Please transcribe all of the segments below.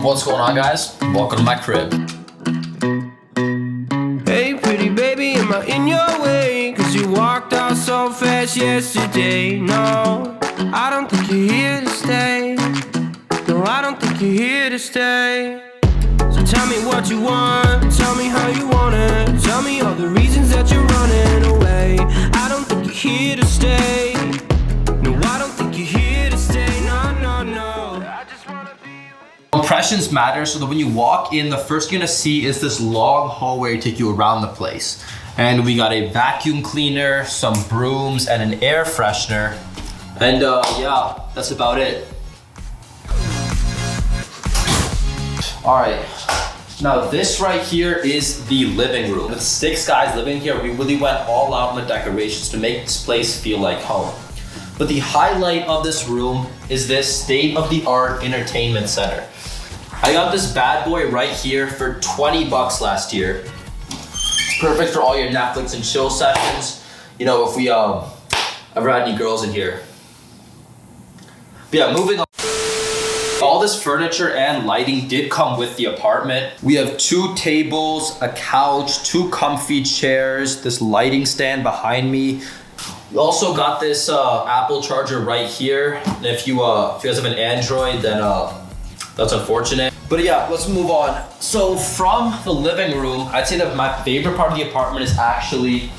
What's going on, guys? Welcome to my crib. Hey pretty baby, am I in your way? Cause you walked out so fast yesterday. No, I don't think you're here to stay. No, I don't think you're here to stay. So tell me what you want, tell me how you want it. Tell me all the reasons that you're running away. I don't think you're here to stay. No, I don't think you're here to stay. No, no, no. I just wanna be with you. Impressions matter, so that when you walk in, the first thing you're gonna see is this long hallway take you around the place. And we got a vacuum cleaner, some brooms, and an air freshener. And yeah, that's about it. All right, now this right here is the living room. With 6 guys living here, we really went all out on the decorations to make this place feel like home. But the highlight of this room is this state-of-the-art entertainment center. I got this bad boy right here for 20 bucks last year. It's perfect for all your Netflix and chill sessions. You know, if we ever had any girls in here. But yeah, moving on. All this furniture and lighting did come with the apartment. We have 2 tables, a couch, 2 comfy chairs, this lighting stand behind me. We also got this Apple charger right here. And if you guys have an Android, then that's unfortunate. But yeah, let's move on. So from the living room, I'd say that my favorite part of the apartment is actually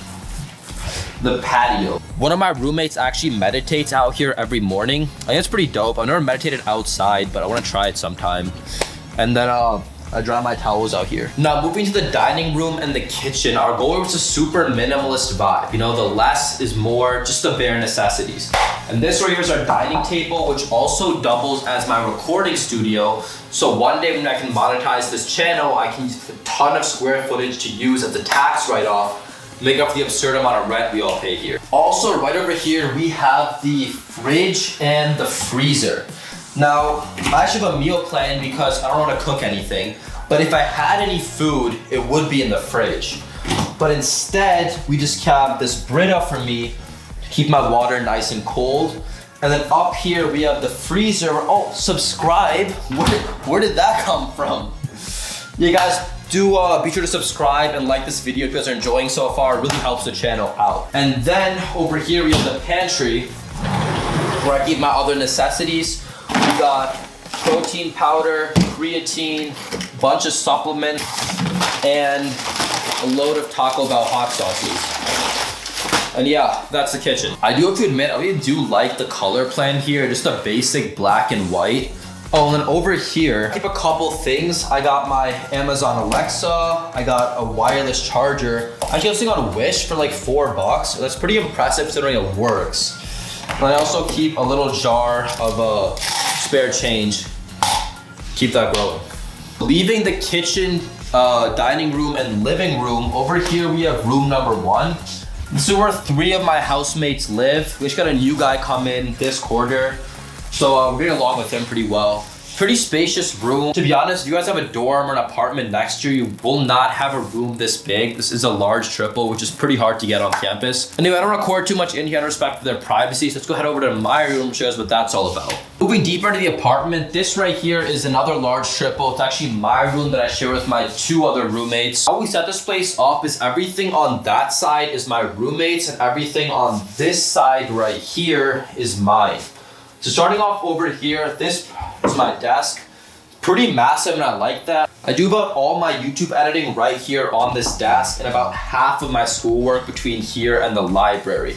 the patio. One of my roommates actually meditates out here every morning. I think it's pretty dope. I've never meditated outside, but I want to try it sometime. And then I dry my towels out here. Now moving to the dining room and the kitchen, our goal was a super minimalist vibe. You know, the less is more, just the bare necessities. And this right here is our dining table, which also doubles as my recording studio. So one day when I can monetize this channel, I can use a ton of square footage to use as a tax write-off, make up for the absurd amount of rent we all pay here. Also, right over here, we have the fridge and the freezer. Now, I actually have a meal plan because I don't want to cook anything, but if I had any food, it would be in the fridge. But instead, we just have this Brita for me to keep my water nice and cold. And then up here, we have the freezer. Oh, subscribe. Where did that come from? Yeah, guys, do be sure to subscribe and like this video if you guys are enjoying so far. It really helps the channel out. And then over here, we have the pantry where I keep my other necessities. We got protein powder, creatine, bunch of supplements, and a load of Taco Bell hot sauces. And yeah, that's the kitchen. I do have to admit, I really do like the color plan here, just a basic black and white. Oh, and then over here, I keep a couple things. I got my Amazon Alexa, I got a wireless charger. I got this thing on Wish for like $4. That's pretty impressive considering it works. And I also keep a little jar of spare change. Keep that growing. Leaving the kitchen, dining room, and living room, over here we have room number 1. This is where 3 of my housemates live. We just got a new guy come in this quarter. So we're getting along with him pretty well. Pretty spacious room. To be honest, if you guys have a dorm or an apartment next year, you will not have a room this big. This is a large triple, which is pretty hard to get on campus. Anyway, I don't record too much in here out of respect for their privacy, so let's go head over to my room and show you guys what that's all about. Moving deeper into the apartment, this right here is another large triple. It's actually my room that I share with my 2 other roommates. How we set this place up is everything on that side is my roommates and everything on this side right here is mine. So starting off over here, this is my desk. Pretty massive and I like that. I do about all my YouTube editing right here on this desk and about half of my schoolwork between here and the library.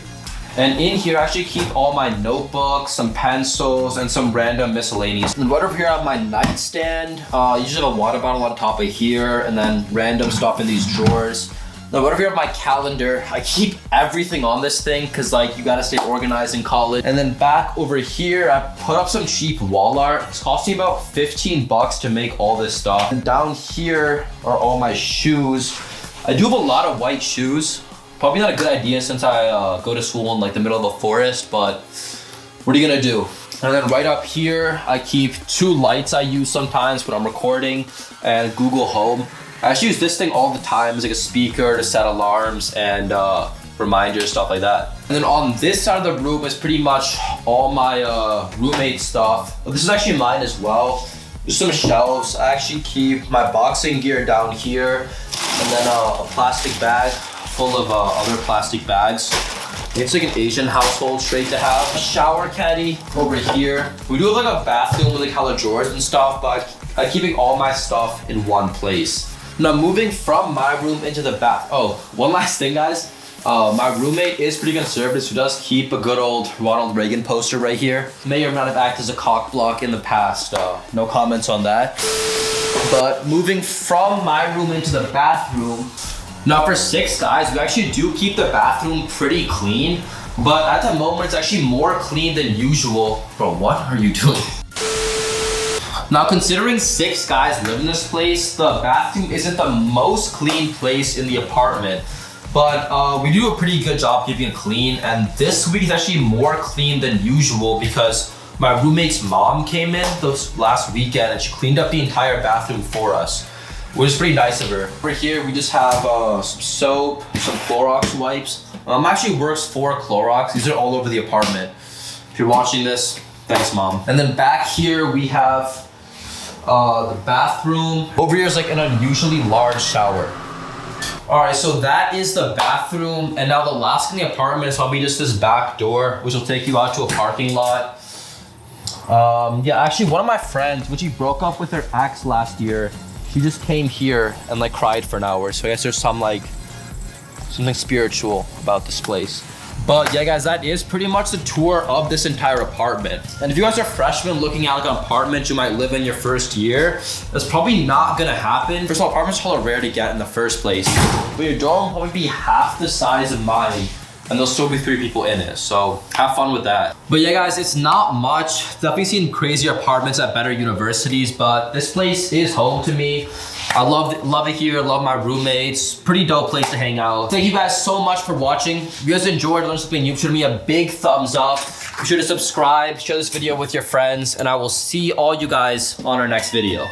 And in here, I actually keep all my notebooks, some pencils, and some random miscellaneous. And right over here, I have my nightstand. Usually have a water bottle on top of here and then random stuff in these drawers. Now, right over here, my calendar. I keep everything on this thing because like you gotta stay organized in college. And then back over here, I put up some cheap wall art. It's costing about 15 bucks to make all this stuff. And down here are all my shoes. I do have a lot of white shoes. Probably not a good idea since I go to school in like the middle of a forest, but what are you gonna do? And then right up here, I keep 2 lights I use sometimes when I'm recording and Google Home. I actually use this thing all the time as like a speaker to set alarms and reminders, stuff like that. And then on this side of the room is pretty much all my roommate stuff. This is actually mine as well. Just some shelves. I actually keep my boxing gear down here, and then a plastic bag full of other plastic bags. It's like an Asian household trait to have. A shower caddy over here. We do have like a bathroom with like hella drawers and stuff, but I'm keeping all my stuff in one place. Now moving from my room into the bath. Oh, one last thing, guys. My roommate is pretty conservative, so does keep a good old Ronald Reagan poster right here. May or may not have acted as a cock block in the past. No comments on that. But moving from my room into the bathroom. Now for 6 guys, we actually do keep the bathroom pretty clean, but at the moment it's actually more clean than usual. Bro, what are you doing? Now considering 6 guys live in this place, the bathroom isn't the most clean place in the apartment, but we do a pretty good job keeping it clean, and this week is actually more clean than usual because my roommate's mom came in this last weekend and she cleaned up the entire bathroom for us, which is pretty nice of her. Over here, we just have some soap, some Clorox wipes. Actually works for Clorox. These are all over the apartment. If you're watching this, thanks, Mom. And then back here, we have the bathroom. Over here is like an unusually large shower. All right, so that is the bathroom. And now the last in the apartment is probably just this back door, which will take you out to a parking lot. Yeah, actually one of my friends, when she broke up with her ex last year, she just came here and like cried for an hour. So I guess there's something spiritual about this place. But yeah, guys, that is pretty much the tour of this entire apartment. And if you guys are freshmen looking at like an apartment you might live in your first year, that's probably not gonna happen. First of all, apartments are hella rare to get in the first place. But your dorm will probably be half the size of mine, and there'll still be 3 people in it. So have fun with that. But yeah, guys, it's not much. Definitely seen crazier apartments at better universities, but this place is home to me. I love it here, love my roommates. Pretty dope place to hang out. Thank you guys so much for watching. If you guys enjoyed learning something new, shoot me a big thumbs up. Be sure to subscribe, share this video with your friends, and I will see all you guys on our next video.